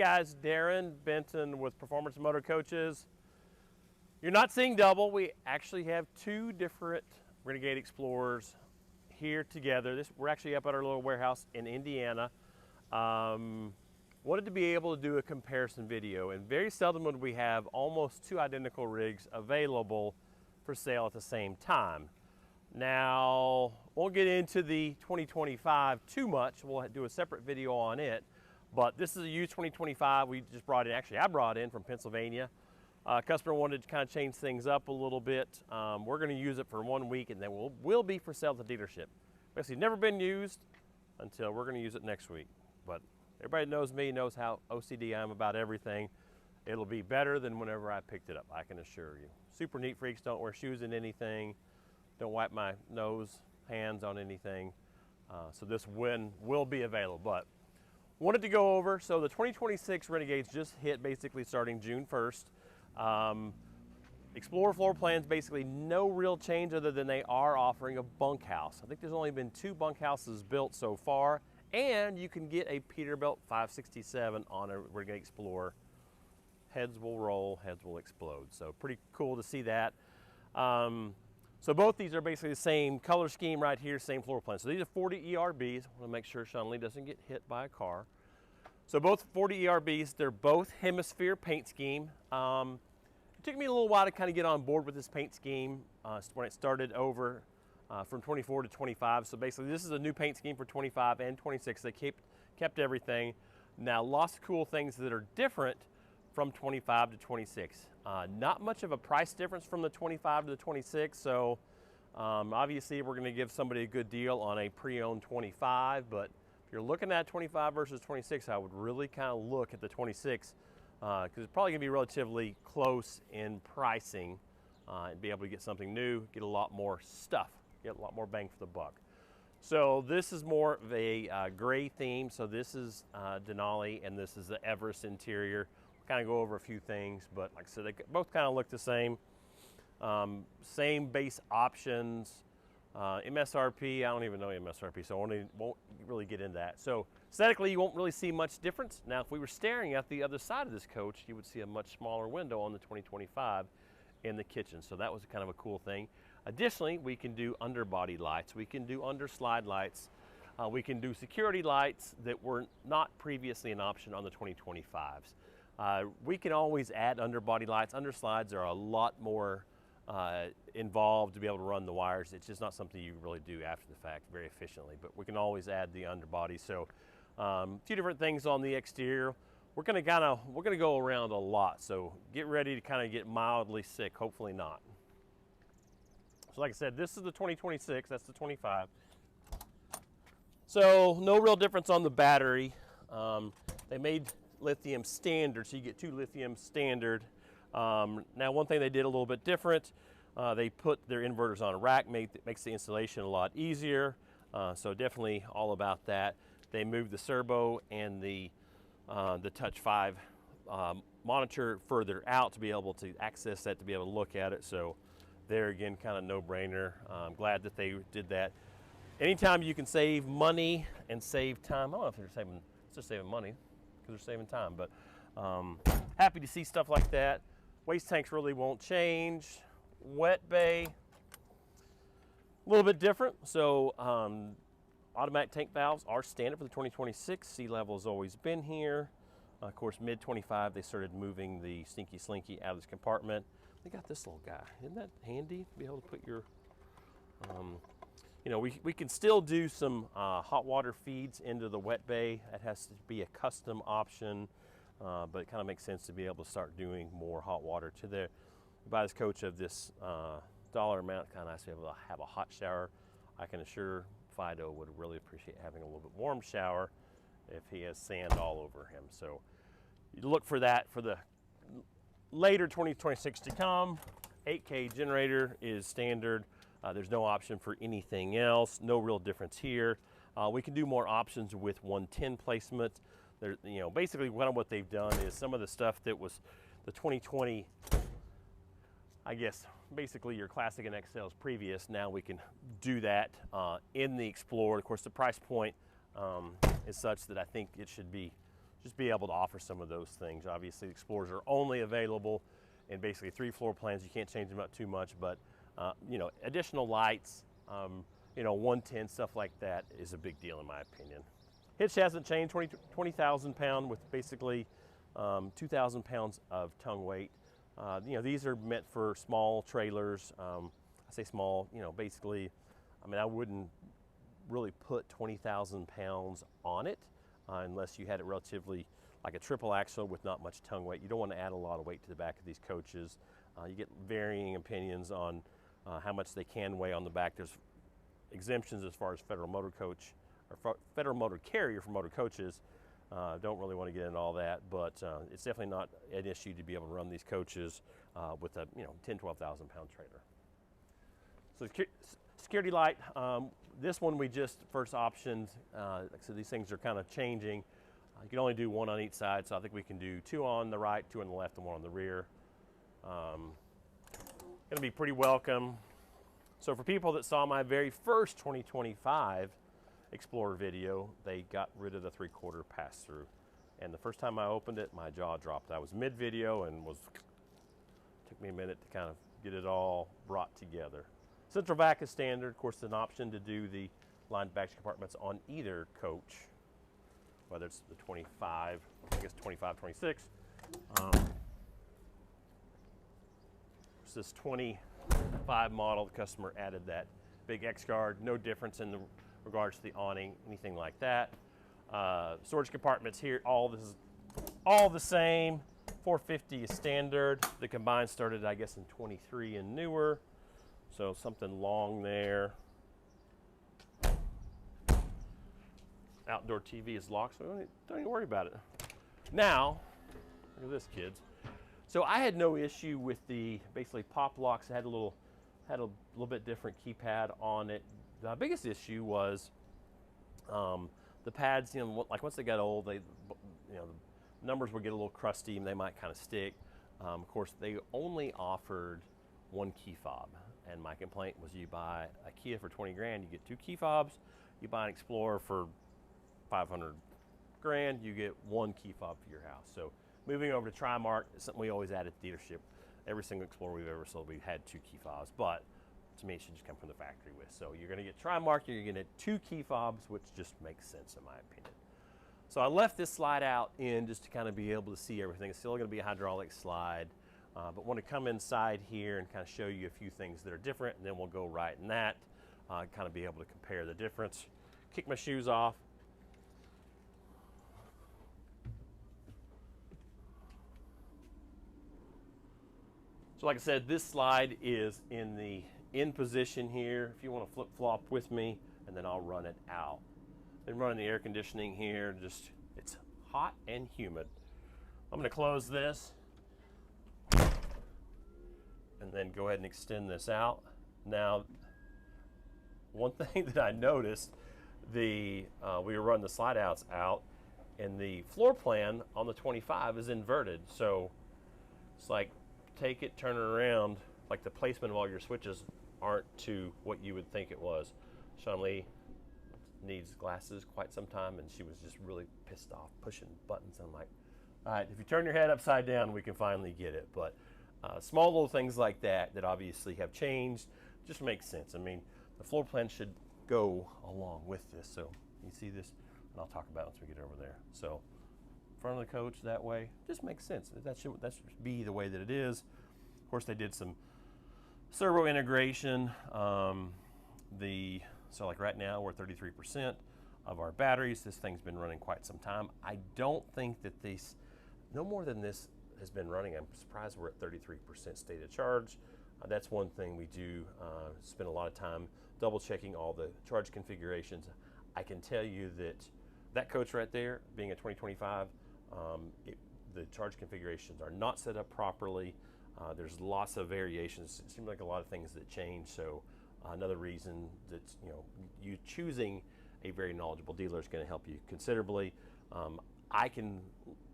Guys, Darren Benton with Performance Motorcoaches. You're not seeing double. We actually have two different Renegade Explorers here together. We're actually up at our little warehouse in Indiana. Wanted to be able to do a comparison video, and very seldom would we have almost two identical rigs available for sale at the same time. Now, won't get into the 2025 too much. We'll do a separate video on it. But this is a used 2025 we just brought in. Actually, I brought in from Pennsylvania. Customer wanted to kind of change things up a little bit. We're going to use it for 1 week, and then we'll be for sale at the dealership. Basically, never been used until we're going to use it next week. But everybody knows me, knows how OCD I am about everything. It'll be better than whenever I picked it up, I can assure you. Super neat freaks, don't wear shoes in anything. Don't wipe my nose, hands on anything. So this will be available. But wanted to go over, so the 2026 Renegades just hit basically starting June 1st. Explorer floor plans, basically no real change other than they are offering a bunkhouse. I think there's only been 2 bunkhouses built so far, and you can get a Peterbilt 567 on a Renegade Explorer. Heads will roll, heads will explode. So pretty cool to see that. So both these are basically the same color scheme right here, same floor plan. So these are 40 ERBs. I want to make sure Sean Lee doesn't get hit by a car. So both 40 ERBs, they're both hemisphere paint scheme. It took me a little while to kind of get on board with this paint scheme when it started over from 24 to 25. So basically this is a new paint scheme for 25 and 26. They kept everything. Now lots of cool things that are different from 25 to 26. Not much of a price difference from the 25 to the 26, so obviously we're gonna give somebody a good deal on a pre-owned 25, but if you're looking at 25 versus 26, I would really kind of look at the 26, because it's probably gonna be relatively close in pricing, and be able to get something new, get a lot more stuff, get a lot more bang for the buck. So this is more of a gray theme, so this is Denali, and this is the Everest interior. Kind of go over a few things, but like I said, they both kind of look the same. Same base options. MSRP, I don't even know MSRP, so I won't really get into that. So aesthetically, you won't really see much difference. Now, if we were staring at the other side of this coach, you would see a much smaller window on the 2025 in the kitchen. So that was kind of a cool thing. Additionally, we can do underbody lights. We can do underslide lights. We can do security lights that were not previously an option on the 2025s. We can always add underbody lights. Underslides are a lot more involved to be able to run the wires. It's just not something you really do after the fact very efficiently, but we can always add the underbody. So a few different things on the exterior. We're gonna go around a lot, so get ready to kind of get mildly sick, hopefully not. So like I said, this is the 2026, that's the 25. So no real difference on the battery. They made lithium standard, so you get 2 lithium standard. Now one thing they did a little bit different, they put their inverters on a rack, makes the installation a lot easier, so definitely all about that. They moved the Serbo and the Touch 5 monitor further out to be able to access that, to be able to look at it, so there again, kind of no-brainer. I'm glad that they did that. Anytime you can save money and save time, I don't know if they're saving money, they're saving time, but happy to see stuff like that. Waste tanks really won't change. Wet bay, a little bit different. So automatic tank valves are standard for the 2026. Sea level has always been here. Of course, mid 25, they started moving the Stinky Slinky out of this compartment. They got this little guy. Isn't that handy to be able to put your, you know, we can still do some hot water feeds into the wet bay. That has to be a custom option, but it kind of makes sense to be able to start doing more hot water to there. Buy this coach of this dollar amount, kind of nice to be able to have a hot shower. I can assure Fido would really appreciate having a little bit warm shower if he has sand all over him. So you look for that for the later 2026 to come. 8K generator is standard. There's no option for anything else. No real difference here. We can do more options with 110 placement. There, you know, basically what they've done is some of the stuff that was the 2020, I guess, basically your Classic and XLs previous. Now we can do that in the Explorer. Of course, the price point is such that I think it should be just be able to offer some of those things. Obviously, the Explorers are only available in basically 3 floor plans. You can't change them up too much, but you know, additional lights, you know, 110, stuff like that is a big deal in my opinion. Hitch hasn't changed, 20,000 pound with basically 2,000 pounds of tongue weight. You know, these are meant for small trailers. I say small, you know, basically, I mean, I wouldn't really put 20,000 pounds on it unless you had it relatively like a triple axle with not much tongue weight. You don't want to add a lot of weight to the back of these coaches. You get varying opinions on how much they can weigh on the back. There's exemptions as far as Federal Motor Coach or Federal Motor Carrier for motor coaches. Don't really want to get into all that, but it's definitely not an issue to be able to run these coaches with a 10, 12,000 pound trailer. So security light, this one we just first optioned. So these things are kind of changing. You can only do 1 on each side, so I think we can do 2 on the right, 2 on the left, and 1 on the rear. Gonna be pretty welcome. So for people that saw my very first 2025 Explorer video, they got rid of the 3/4 pass-through. And the first time I opened it, my jaw dropped. I was mid-video and took me a minute to kind of get it all brought together. Central vac is standard. Of course, an option to do the lined baggage compartments on either coach, whether it's the 25, I guess 25, 26. It's this 25 model. The customer added that big X guard. No difference in the regards to the awning, anything like that. Storage compartments here, all the same. 450 is standard. The combined started, I guess, in 23 and newer. So something long there. Outdoor TV is locked, so don't even worry about it. Now, look at this, kids. So I had no issue with the basically pop locks. It had a little bit different keypad on it. The biggest issue was the pads. You know, like once they got old, the numbers would get a little crusty and they might kind of stick. Of course, they only offered 1 key fob, and my complaint was, you buy a Kia for 20 grand, you get 2 key fobs. You buy an Explorer for 500 grand, you get 1 key fob for your house. So moving over to Trimark is something we always add at the dealership. Every single Explorer we've ever sold, we've had 2 key fobs, but to me it should just come from the factory with. So you're gonna get Trimark, you're gonna get 2 key fobs, which just makes sense in my opinion. So I left this slide out in just to kind of be able to see everything. It's still gonna be a hydraulic slide, but want to come inside here and kind of show you a few things that are different, and then we'll go right in that, kind of be able to compare the difference. Kick my shoes off. So like I said, this slide is in the in position here. If you want to flip flop with me, and then I'll run it out. Been running the air conditioning here, just it's hot and humid. I'm going to close this and then go ahead and extend this out. Now, one thing that I noticed, we were running the slide outs out, and the floor plan on the 25 is inverted. So it's like, take it, turn it around, like the placement of all your switches aren't to what you would think it was. Sean Lee needs glasses quite some time, and she was just really pissed off pushing buttons. I'm like, all right, if you turn your head upside down, we can finally get it. But small little things like that obviously have changed just makes sense. I mean, the floor plan should go along with this. So you see this, and I'll talk about it once we get over there. So front of the coach that way just makes sense. That should be the way that it is. Of course, they did some servo integration. So like right now we're 33% of our batteries. This thing's been running quite some time. I don't think that no more than this has been running. I'm surprised we're at 33% state of charge. That's one thing we do spend a lot of time double checking all the charge configurations. I can tell you that coach right there, being a 2025, the charge configurations are not set up properly. There's lots of variations. It seems like a lot of things that change. So another reason that you choosing a very knowledgeable dealer is going to help you considerably. I can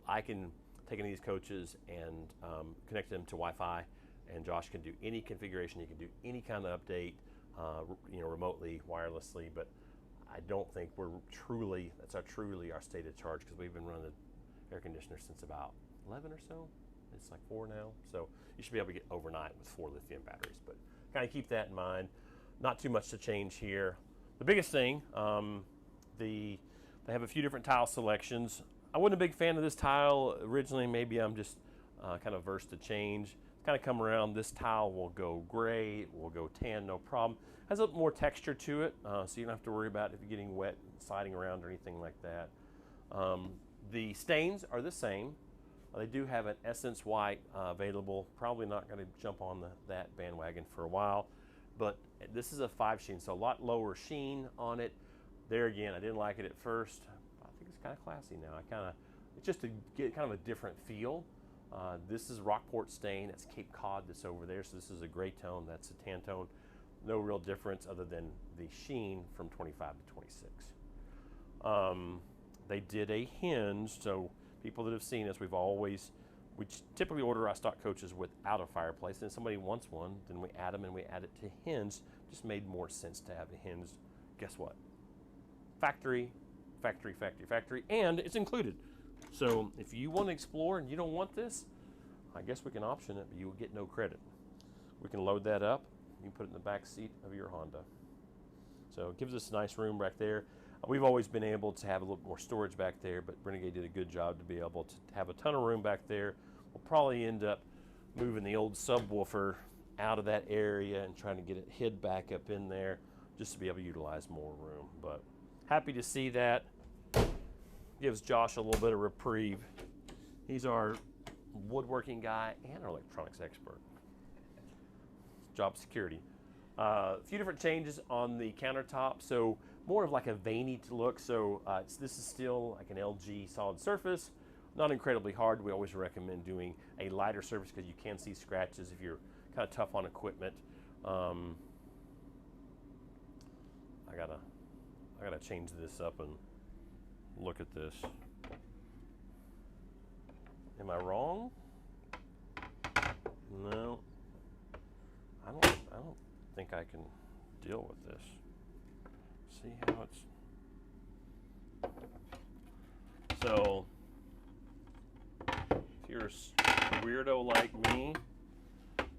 take any of these coaches and connect them to Wi-Fi, and Josh can do any configuration. He can do any kind of update, remotely, wirelessly. But I don't think that's truly our state of charge, because we've been running air conditioner since about 11 or so. It's like 4 now. So you should be able to get overnight with 4 lithium batteries, but kind of keep that in mind. Not too much to change here. The biggest thing, they have a few different tile selections. I wasn't a big fan of this tile originally. Maybe I'm just kind of versed to change. Kind of come around. This tile will go gray, it will go tan, no problem. Has a little more texture to it, so you don't have to worry about if you're getting wet sliding around or anything like that. The stains are the same. They do have an Essence White available. Probably not going to jump on that bandwagon for a while, but this is a 5 sheen, so a lot lower sheen on it. There again, I didn't like it at first. I think it's kind of classy now. It's just to get kind of a different feel. This is Rockport stain. That's Cape Cod that's over there. So this is a gray tone. That's a tan tone. No real difference other than the sheen from 25 to 26. They did a hinge. So people that have seen us, we typically order our stock coaches without a fireplace. And if somebody wants one, then we add them and we add it to hinge. Just made more sense to have a hinge. Guess what? Factory, and it's included. So if you want to explore and you don't want this, I guess we can option it, but you will get no credit. We can load that up. You can put it in the back seat of your Honda. So it gives us a nice room back there. We've always been able to have a little more storage back there, but Renegade did a good job to be able to have a ton of room back there. We'll probably end up moving the old subwoofer out of that area and trying to get it hid back up in there just to be able to utilize more room. But happy to see that. Gives Josh a little bit of reprieve. He's our woodworking guy and our electronics expert. Job security. A few different changes on the countertop. So more of like a veiny look. So this is still like an LG solid surface. Not incredibly hard. We always recommend doing a lighter surface because you can see scratches if you're kind of tough on equipment. I gotta change this up and look at this. Am I wrong? No. I don't think I can deal with this. See how it's. So if you're a weirdo like me,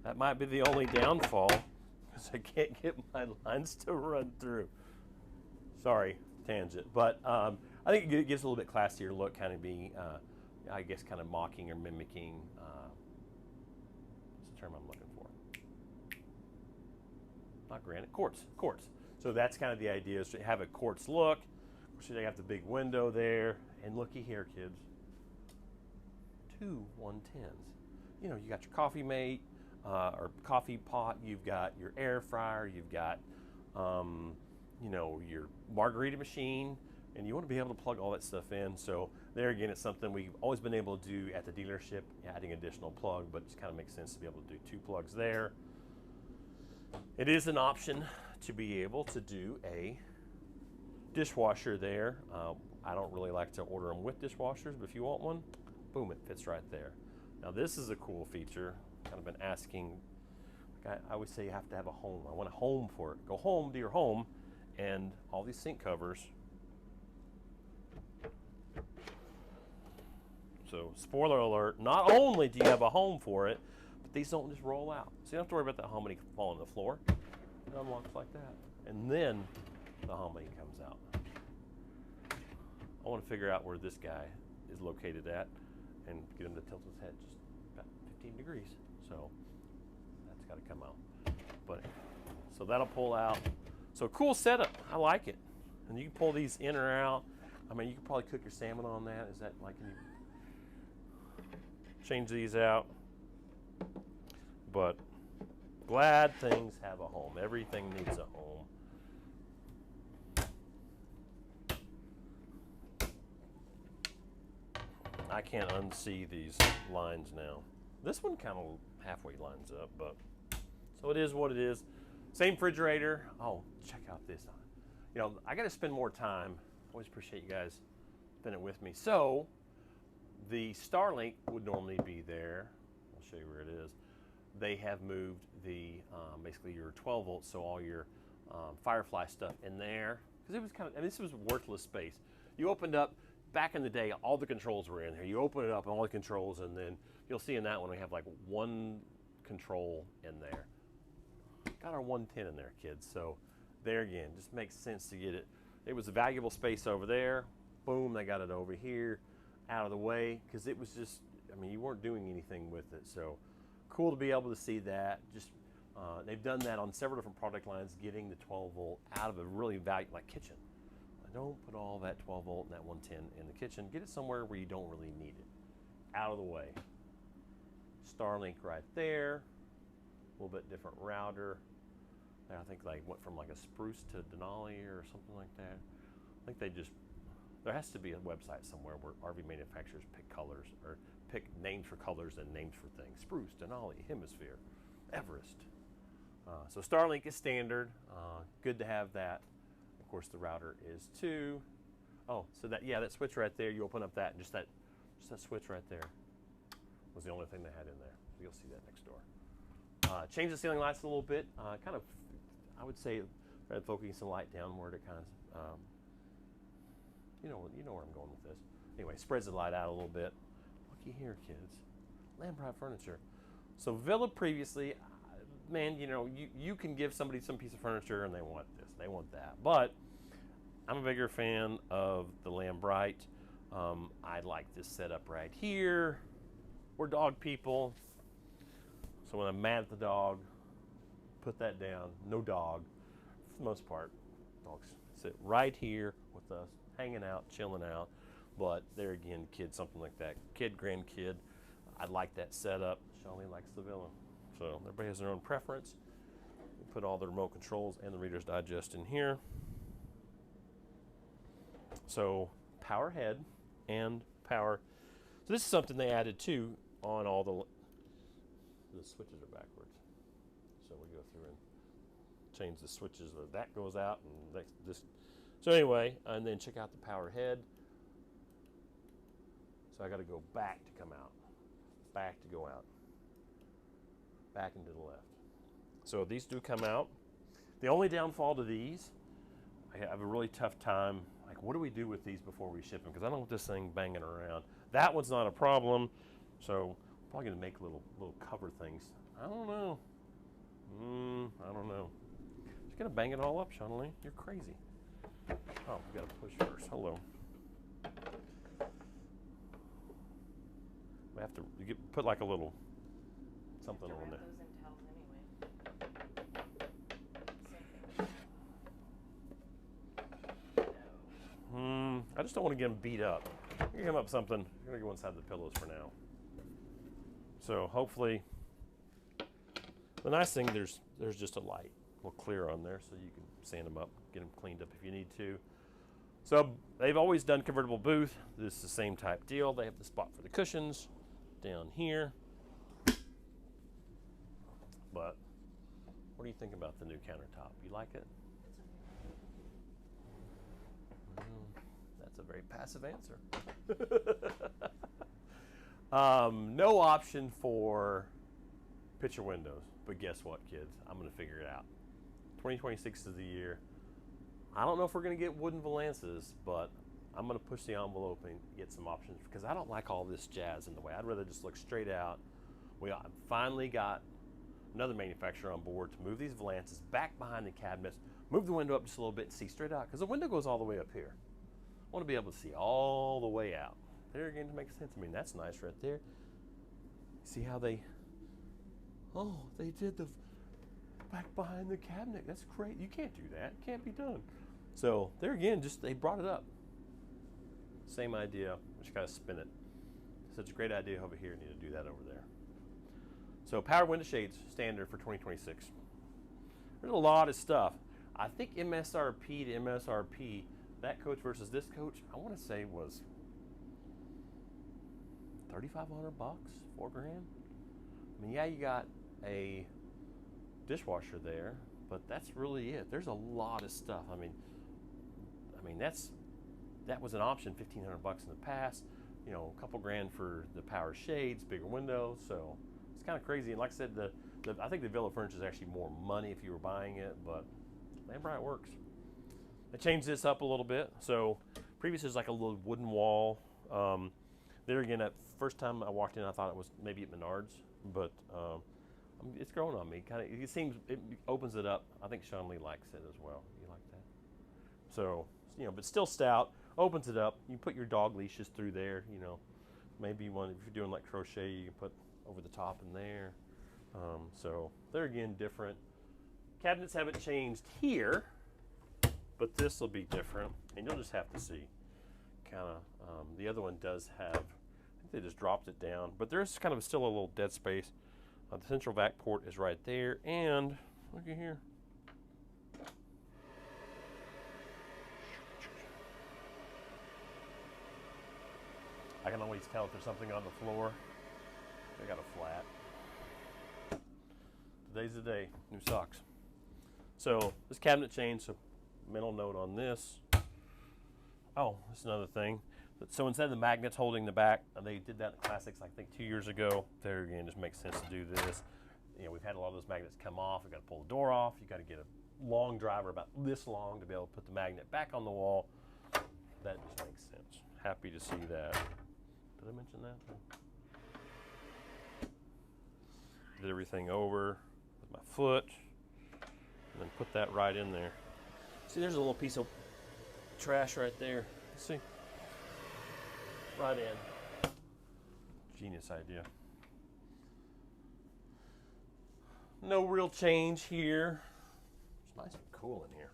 that might be the only downfall, because I can't get my lines to run through. Sorry, tangent, but I think it gives a little bit classier look, kind of being, I guess, kind of mocking or mimicking. What's the term I'm looking for? Not granite, quartz. So that's kind of the idea, is to have a quartz look. So they have the big window there, and looky here, kids. 2 110s. You know, you got your coffee mate or coffee pot. You've got your air fryer. You've got, you know, your margarita machine. And you want to be able to plug all that stuff in. So there again, it's something we've always been able to do at the dealership, adding additional plug, but it just kind of makes sense to be able to do 2 plugs there. It is an option to be able to do a dishwasher there. I don't really like to order them with dishwashers, but if you want one, boom, it fits right there. Now this is a cool feature. Kind of been asking, like I always say, you have to have a home. I want a home for it. Go home to your home, and all these sink covers. So spoiler alert, not only do you have a home for it, but these don't just roll out. So you don't have to worry about that hominy falling on the floor. It unlocks like that. And then the hominy comes out. I want to figure out where this guy is located at and get him to tilt his head just about 15 degrees. So that's got to come out. But so that'll pull out. So cool setup. I like it. And you can pull these in or out. I mean, you could probably cook your salmon on that. Is that like, can you change these out? But glad things have a home. Everything needs a home. I can't unsee these lines now. This one kind of halfway lines up, but so it is what it is. Same refrigerator. Oh, check out this. You know, I got to spend more time. Always appreciate you guys spending it with me. So the Starlink would normally be there. I'll show you where it is. They have moved the basically your 12 volts, so all your Firefly stuff in there, because it was kind of, I mean, this was worthless space. You opened up back in the day, all the controls were in there. You open it up and all the controls, and then you'll see in that one we have like one control in there. Got our 110 in there, kids. So there again, just makes sense to get it. It was a valuable space over there. Boom, they got it over here, out of the way, because it was just, I mean, you weren't doing anything with it. So cool to be able to see that. Just they've done that on several different product lines, getting the 12 volt out of a really valuable, like kitchen. Don't put all that 12 volt and that 110 in the kitchen. Get it somewhere where you don't really need it. Out of the way. Starlink right there. A little bit different router. I think they went from like a Spruce to Denali or something like that. I think they just, there has to be a website somewhere where RV manufacturers pick colors, or pick names for colors and names for things. Spruce, Denali, Hemisphere, Everest. So Starlink is standard. Good to have that. Of course, the router is too. Oh, so that, yeah, that switch right there, you open up that, and just that switch right there was the only thing they had in there. You'll see that next door. Change the ceiling lights a little bit. Kind of, I would say, focusing some light downward. It kind of, you know where I'm going with this. Anyway, spreads the light out a little bit. Looky here, kids. Lambright furniture. So Villa previously, man, you know, you can give somebody some piece of furniture and they want this, they want that. But I'm a bigger fan of the Lambright. I like this setup right here. We're dog people. So when I'm mad at the dog, put that down. No dog, for the most part. Dogs sit right here with us, hanging out, chilling out. But there again, kids, something like that. Kid, grandkid, I like that setup. Shawnee likes the Villa. So everybody has their own preference. We put all the remote controls and the Reader's Digest in here. So power head and power. So this is something they added too on all the switches are backwards. So we go through and change the switches. That goes out and this. So anyway, and then check out the power head. So I got to go back to come out, back to go out, back and to the left. So these do come out. The only downfall to these, I have a really tough time. Like, what do we do with these before we ship them? Because I don't want this thing banging around. That one's not a problem. So I'm probably gonna make little cover things. I don't know. I don't know. Just gonna bang it all up, Shawnee. You're crazy. Oh, we gotta push first. Hello. We have to put like a little something on there. I just don't want to get them beat up. You're gonna give up something. You're gonna go inside the pillows for now. So hopefully, the nice thing, there's just a light, a little clear on there, so you can sand them up, get them cleaned up if you need to. So they've always done convertible booth. This is the same type deal. They have the spot for the cushions down here. But what do you think about the new countertop? You like it? That's a very passive answer. No option for picture windows, but guess what, kids? I'm gonna figure it out. 2026 is the year. I don't know if we're gonna get wooden valances, but I'm gonna push the envelope and get some options, because I don't like all this jazz in the way. I'd rather just look straight out. We finally got another manufacturer on board to move these valances back behind the cabinets, move the window up just a little bit and see straight out, because the window goes all the way up here. I want to be able to see all the way out. There again, to make sense. I mean, that's nice right there. See how they did the back behind the cabinet. That's great. You can't do that. It can't be done. So there again, just they brought it up. Same idea. Just gotta spin it. Such a great idea over here. Need to do that over there. So power window shades standard for 2026. There's a lot of stuff. I think MSRP to MSRP, that coach versus this coach, I want to say was $3,500, $4 grand. I mean, yeah, you got a dishwasher there, but that's really it. There's a lot of stuff. I mean, that was an option, $1,500 in the past. You know, a couple grand for the power shades, bigger windows. So it's kind of crazy. And like I said, I think the Villa furniture is actually more money if you were buying it, but Lambright works. I changed this up a little bit. So Previous is like a little wooden wall. There again, at first time I walked in, I thought it was maybe at Menards, but it's growing on me. Kind of, it seems it opens it up. I think Sean Lee likes it as well. You like that? So, you know, but still stout. Opens it up. You put your dog leashes through there. You know, maybe one if you're doing like crochet, you can put over the top in there. So they're again different. Cabinets haven't changed here, but this will be different, and you'll just have to see. Kind of the other one does have. I think they just dropped it down, but there's kind of still a little dead space. The central vac port is right there, and look at here. I can always tell if there's something on the floor. I got a flat. Today's the day. New socks. So this cabinet changed. So mental note on this. Oh, that's another thing. So instead of the magnets holding the back, they did that in the Classics, I think 2 years ago. There again, it just makes sense to do this. You know, we've had a lot of those magnets come off. We've got to pull the door off. You got to get a long driver about this long to be able to put the magnet back on the wall. That just makes sense. Happy to see that. Did I mention that? Did everything over with my foot, and then put that right in there. See, there's a little piece of trash right there. See? Right in. Genius idea. No real change here. It's nice and cool in here.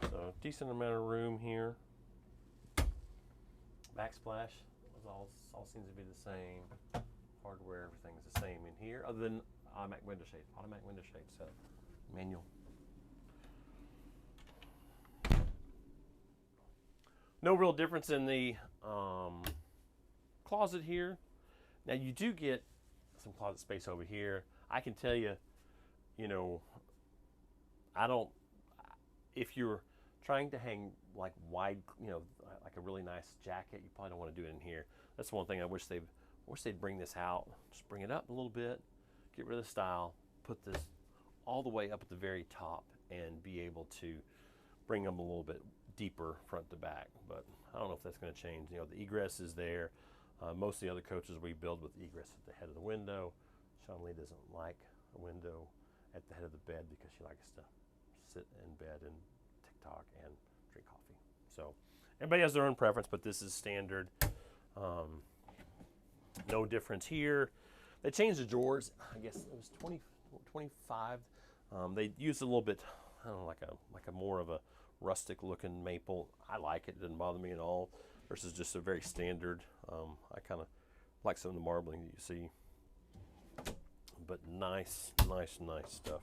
So decent amount of room here. Backsplash all seems to be the same. Hardware, everything's the same in here, other than automatic window shades. Automatic window shades set. Manual. No real difference in the closet here. Now you do get some closet space over here. I can tell you, you know, if you're trying to hang like wide, you know, like a really nice jacket, you probably don't want to do it in here. That's one thing I wish they'd bring this out. Just bring it up a little bit, get rid of the style, put this all the way up at the very top, and be able to bring them a little bit deeper front to back. But I don't know if that's going to change. You know, the egress is there. Most of the other coaches we build with egress at the head of the window. Sean Lee doesn't like a window at the head of the bed because she likes to sit in bed and TikTok and drink coffee. So everybody has their own preference, but this is standard. No difference here. They changed the drawers. I guess it was 25. They used a little bit, I don't know, like a more of a rustic looking maple. I like it. It doesn't bother me at all. Versus just a very standard. I kind of like some of the marbling that you see. But nice stuff.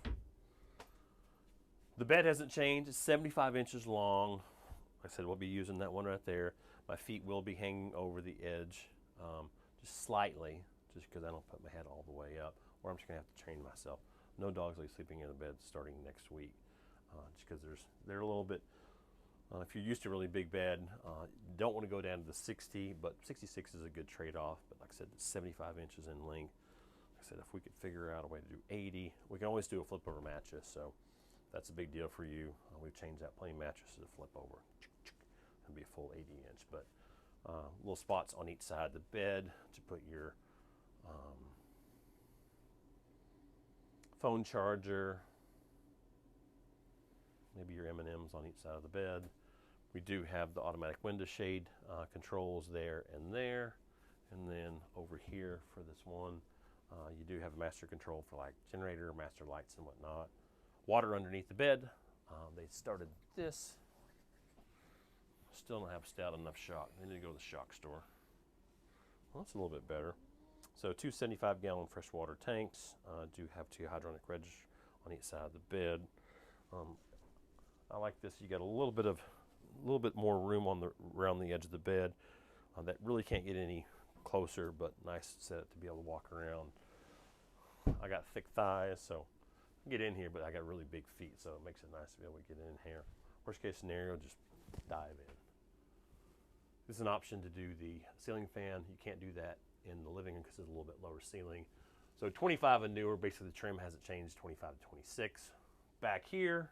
The bed hasn't changed. It's 75 inches long. Like I said, we'll be using that one right there. My feet will be hanging over the edge, just slightly, just because I don't put my head all the way up, or I'm just gonna have to train myself. No dogs will be sleeping in the bed starting next week, just because they're a little bit. If you're used to a really big bed, don't want to go down to the 60, but 66 is a good trade-off. But like I said, it's 75 inches in length. Like I said, if we could figure out a way to do 80, we can always do a flip-over mattress. So that's a big deal for you. We've changed that plain mattress to flip over. It'll be a full 80 inch, but little spots on each side of the bed to put your phone charger, maybe your M&Ms on each side of the bed. We do have the automatic window shade controls there, and then over here for this one, you do have a master control for like generator, master lights, and whatnot. Water underneath the bed. They started this. Still don't have stout enough shock. They need to go to the shock store. Well, that's a little bit better. So 2 75-gallon freshwater tanks. Do have 2 hydronic registers on each side of the bed. I like this. You got a little bit more room around the edge of the bed. That really can't get any closer, but nice set to be able to walk around. I got thick thighs, so I can get in here, but I got really big feet, so it makes it nice to be able to get in here. Worst case scenario, just dive in. This is an option to do the ceiling fan. You can't do that in the living room because it's a little bit lower ceiling. So 25 and newer, basically the trim hasn't changed, 25 to 26. Back here,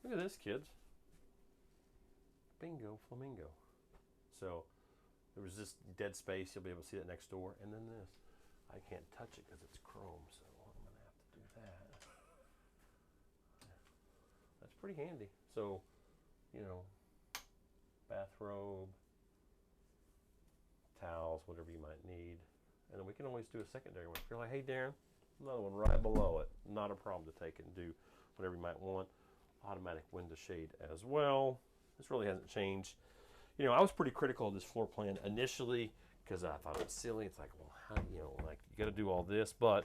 look at this, kids. bingo, flamingo. So there was this dead space. You'll be able to see that next door. And then this. I can't touch it because it's chrome, so I'm going to have to do that. That's pretty handy. So, you know, bathrobe, towels, whatever you might need. And then we can always do a secondary one. If you're like, hey, Darren, another one right below it. Not a problem to take it and do whatever you might want. Automatic window shade as well. This really hasn't changed. You know, I was pretty critical of this floor plan initially because I thought it was silly. It's like, well, how, you know, like you got to do all this, but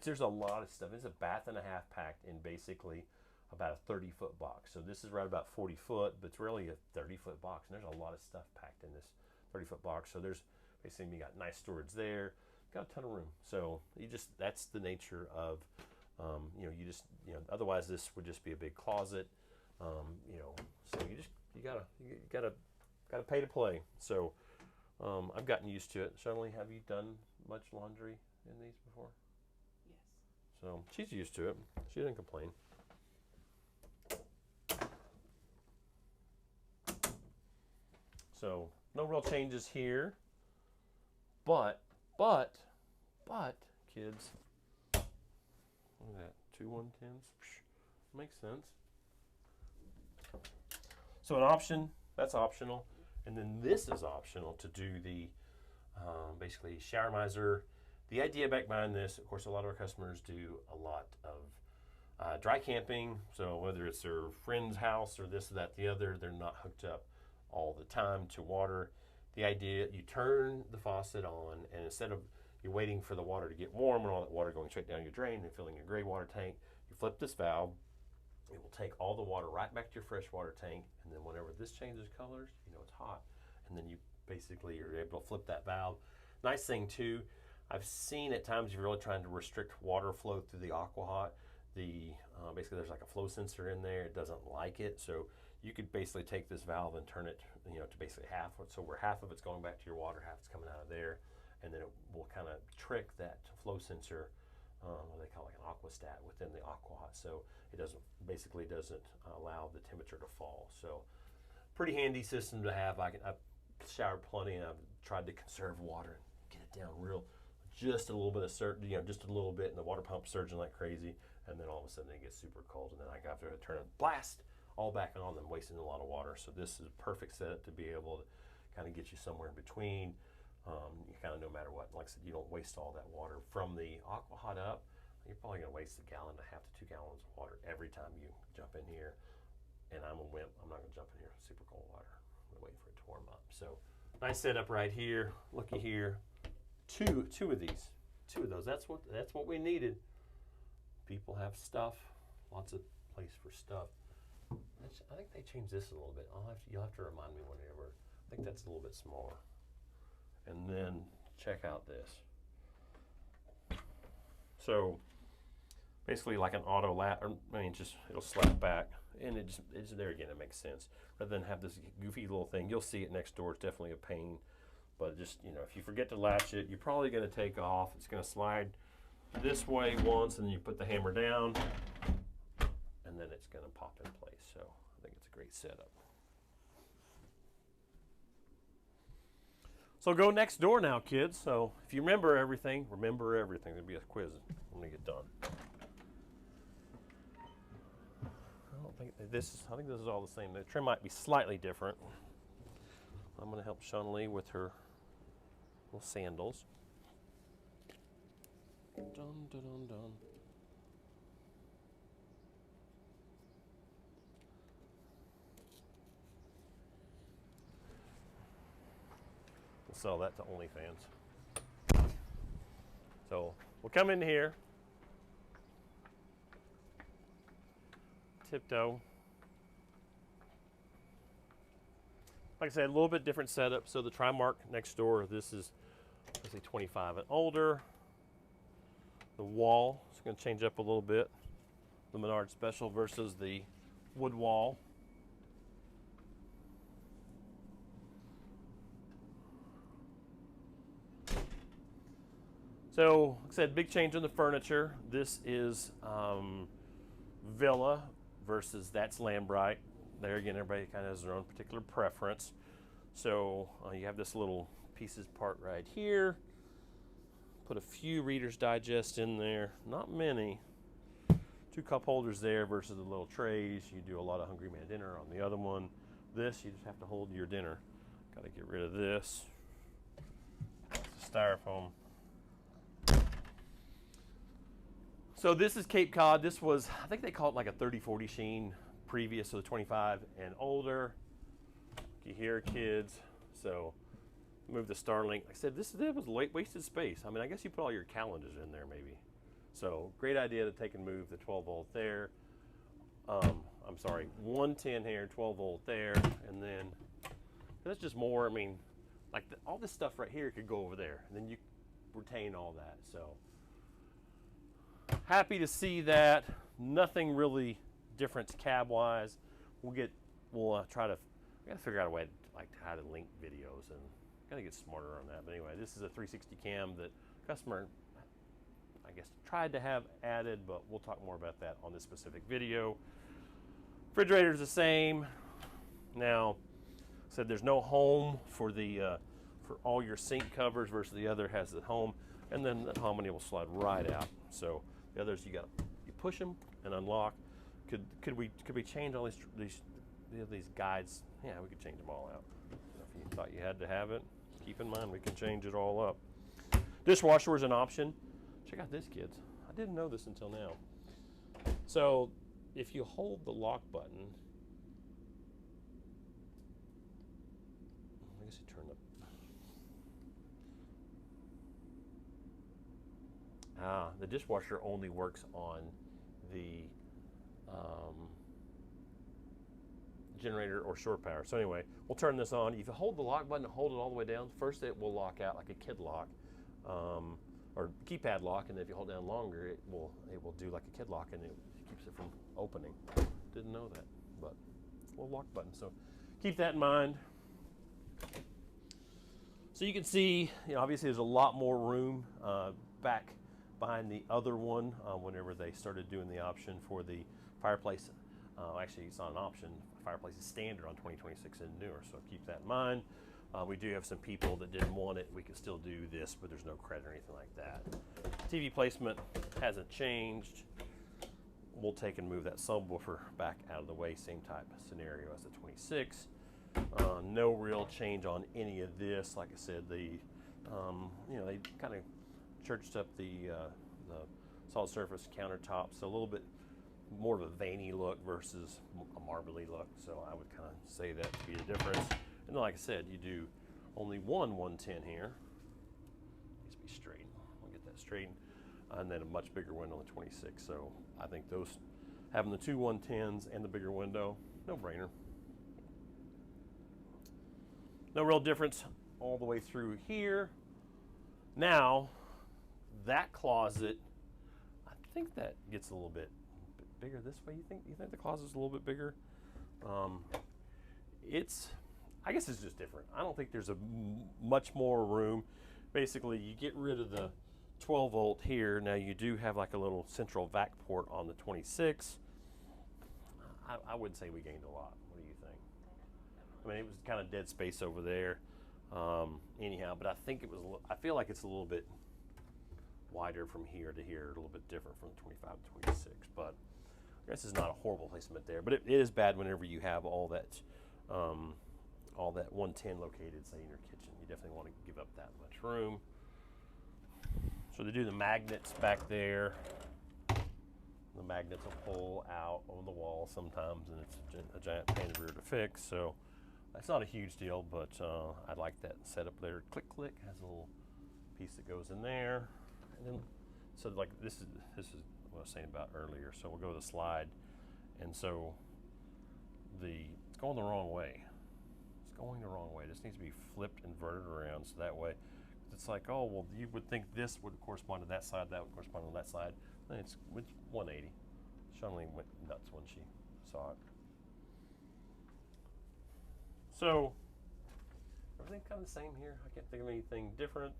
there's a lot of stuff. It's a bath and a half packed in basically about a 30-foot box. So this is right about 40 foot, but it's really a 30-foot box, and there's a lot of stuff packed in this 30-foot box. So there's basically, you got nice storage there, got a ton of room. So you just, that's the nature of, you know, otherwise this would just be a big closet, you know. So you gotta pay to play. So I've gotten used to it. Suddenly, have you done much laundry in these before? Yes. So she's used to it. She didn't complain. So no real changes here, but kids, look at that, 2 110s, makes sense. So an option, that's optional, and then this is optional to do the basically shower miser. The idea back behind this, of course, a lot of our customers do a lot of dry camping. So whether it's their friend's house or this, that, the other, they're not hooked up all the time to water. The idea, you turn the faucet on, and instead of you waiting for the water to get warm and all that water going straight down your drain and filling your gray water tank, you flip this valve. It will take all the water right back to your freshwater tank, and then whenever this changes colors, you know it's hot, and then you basically are able to flip that valve. Nice thing too, I've seen at times if you're really trying to restrict water flow through the AquaHot, basically there's like a flow sensor in there. It doesn't like it, so you could basically take this valve and turn it, you know, to basically half. So where half of it's going back to your water, half is coming out of there, and then it will kind of trick that flow sensor, what they call like an aquastat within the AquaHot. So it basically doesn't allow the temperature to fall. So pretty handy system to have. I've showered plenty, and I've tried to conserve water and get it down real, just a little bit of just a little bit, and the water pump surging like crazy, and then all of a sudden it gets super cold, and then I got to turn it, blast all back on, them wasting a lot of water. So this is a perfect setup to be able to kind of get you somewhere in between. You kind of, no matter what, like I said, you don't waste all that water from the AquaHot up. You're probably going to waste 1.5 to 2 gallons of water every time you jump in here. And I'm a wimp. I'm not going to jump in here with super cold water. I'm going to wait for it to warm up. So nice setup right here. Looky here. Two of these. 2 of those. That's what we needed. People have stuff. Lots of place for stuff. I think they changed this a little bit. You'll have to remind me whenever. I think that's a little bit smaller. And then check out this. So basically like an auto lap, it'll slap back, and it's there again. It makes sense rather than have this goofy little thing. You'll see it next door. It's definitely a pain, but just, you know, if you forget to latch it, you're probably going to take off. It's going to slide this way once, and then you put the hammer down, and then it's going to pop in place. So I think it's a great setup. So go next door now, kids. So if you remember everything. There'll be a quiz when we get done. I think this is all the same. The trim might be slightly different. I'm going to help Shunley with her little sandals. Dun, dun, dun, dun. We'll sell that to OnlyFans. So we'll come in here, tiptoe. Like I said, a little bit different setup. So the Trimark next door, this is basically 25 and older. The wall is going to change up a little bit. The Menard Special versus the wood wall. So, like I said, big change in the furniture. This is Villa versus that's Lambrite. there again, everybody kind of has their own particular preference. So you have this little pieces part right here. Put a few Reader's Digest in there, not many. 2 cup holders there versus the little trays. You do a lot of Hungry Man dinner on the other one. This, you just have to hold your dinner. Got to get rid of this. It's a styrofoam. So this is Cape Cod. This was, I think they call it like a 30-40 sheen previous to the 25 and older. You hear kids. So move the Starlink. Like I said, this was wasted space. I mean, I guess you put all your calendars in there maybe. So great idea to take and move the 12 volt there. I'm sorry, 110 here, 12 volt there, and then that's just more. I mean, like all this stuff right here could go over there, and then you retain all that. So happy to see that. Nothing really different cab wise. We'll try to. We gotta figure out a way to, how to link videos, and gotta get smarter on that. But anyway, this is a 360 cam that customer, I guess, tried to have added, but we'll talk more about that on this specific video. Refrigerator's the same. Now, said there's no home for the for all your sink covers versus the other has the home, and then the harmony will slide right out. So the others you push them and unlock. Could we change all these guides? Yeah, we could change them all out. If you thought you had to have it, keep in mind we can change it all up. Dishwasher is an option. Check out this, kids. I didn't know this until now. So if you hold the lock button, I guess you turn the dishwasher only works on the generator or shore power. So anyway, we'll turn this on. If you hold the lock button and hold it all the way down, first it will lock out like a kid lock. Or keypad lock, and if you hold down longer, it will do like a kid lock, and it keeps it from opening. Didn't know that, but it's a little lock button. So keep that in mind. So you can see, obviously there's a lot more room back behind the other one. Whenever they started doing the option for the fireplace, actually it's not an option. Fireplace is standard on 2026 and newer, so keep that in mind. We do have some people that didn't want it. We can still do this, but there's no credit or anything like that. TV placement hasn't changed. We'll take and move that subwoofer back out of the way. Same type of scenario as the 26. No real change on any of this. Like I said, they kind of churched up the solid surface countertops, so a little bit more of a veiny look versus a marbly look. So I would kind of say that to be the difference. And like I said, you do only one 110 here. Needs to be straight. We'll get that straightened. And then a much bigger window on the 26. So I think those, having the two 110s and the bigger window, no brainer. No real difference all the way through here. Now, that closet, I think that gets a little bit bigger this way. You think the closet's a little bit bigger? I guess it's just different. I don't think there's much more room. Basically, you get rid of the 12 volt here. Now you do have like a little central vac port on the 26. I wouldn't say we gained a lot. What do you think? I mean, it was kind of dead space over there. Anyhow, but I think I feel like it's a little bit wider from here to here, a little bit different from 25 to 26. But I guess it's not a horrible placement there. But it is bad whenever you have all that 110 located, say, in your kitchen. You definitely want to give up that much room. So they do the magnets back there. The magnets will pull out on the wall sometimes, and it's a giant pain in the rear to fix. So that's not a huge deal, but I like that setup there. Click, click has a little piece that goes in there, and then so like this is what I was saying about earlier. So we'll go to the slide, and so it's going the wrong way. It's going the wrong way. This needs to be flipped, inverted around, so that way it's like, oh well, you would think this would correspond to that side, that would correspond to that side. And it's 180. Shanley went nuts when she saw it. So everything kind of the same here. I can't think of anything different.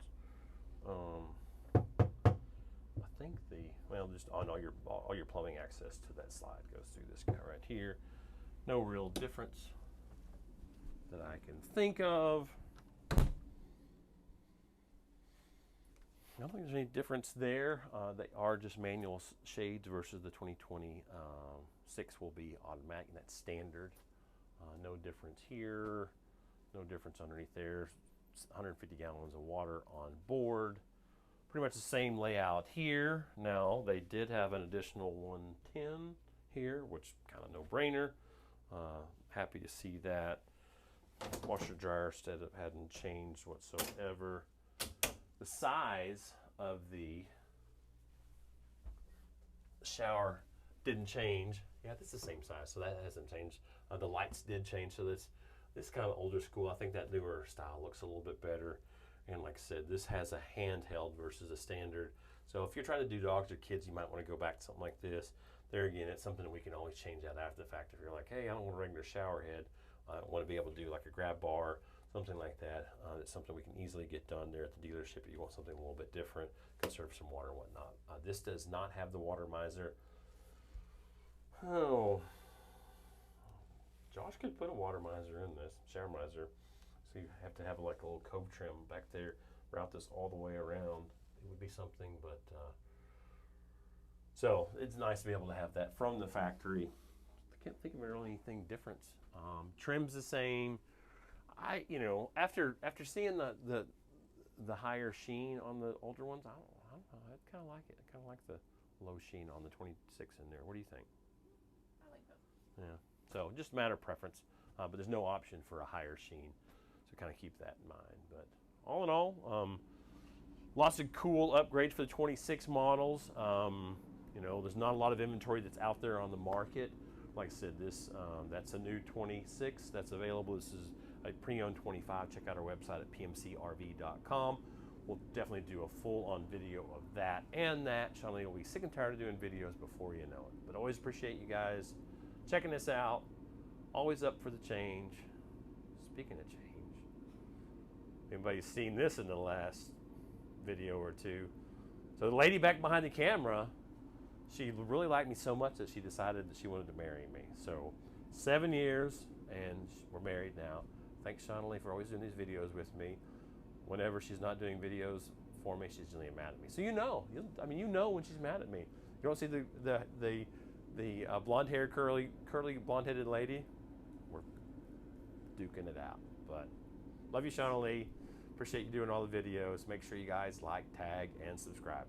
I think just on all your plumbing access to that slide goes through this guy right here. No real difference that I can think of. I don't think there's any difference there. They are just manual shades versus the 2026 will be automatic, and that's standard. No difference here. No difference underneath there. 150 gallons of water on board. Pretty much the same layout here. Now, they did have an additional 110 here, which kind of no-brainer. Happy to see that. Washer dryer setup hadn't changed whatsoever. The size of the shower didn't change. Yeah, this is the same size, so that hasn't changed. The lights did change, so this kind of older school. I think that newer style looks a little bit better. And like I said, this has a handheld versus a standard. So if you're trying to do dogs or kids, you might want to go back to something like this. There again, it's something that we can always change out after the fact. If you're like, hey, I don't want a regular shower head, I want to be able to do like a grab bar, something like that. It's something we can easily get done there at the dealership. If you want something a little bit different, conserve some water and whatnot. This does not have the water miser. Oh, Josh could put a water miser in this, shower miser. So you have to have like a little cove trim back there, route this all the way around. It would be something, but so it's nice to be able to have that from the factory. I can't think of really anything different. Trim's the same. After seeing the higher sheen on the older ones, I don't know. I kind of like it. I kind of like the low sheen on the 26 in there. What do you think? I like that. Yeah. So just a matter of preference, but there's no option for a higher sheen. So kind of keep that in mind. But all in all, lots of cool upgrades for the 26 models. There's not a lot of inventory that's out there on the market. Like I said, that's a new 26 that's available. This is a pre-owned 25. Check out our website at pmcrv.com. We'll definitely do a full-on video of that and that. Shawnee will be sick and tired of doing videos before you know it. But always appreciate you guys checking this out. Always up for the change. Speaking of change, anybody's seen this in the last video or two? So the lady back behind the camera, she really liked me so much that she decided that she wanted to marry me. So 7 years, and we're married now. Thanks, Shawnee, for always doing these videos with me. Whenever she's not doing videos for me, she's usually mad at me. So you know when she's mad at me. You don't see the blonde-haired, curly blonde-headed lady? We're duking it out. But love you, Shawnee. Appreciate you doing all the videos. Make sure you guys like, tag, and subscribe.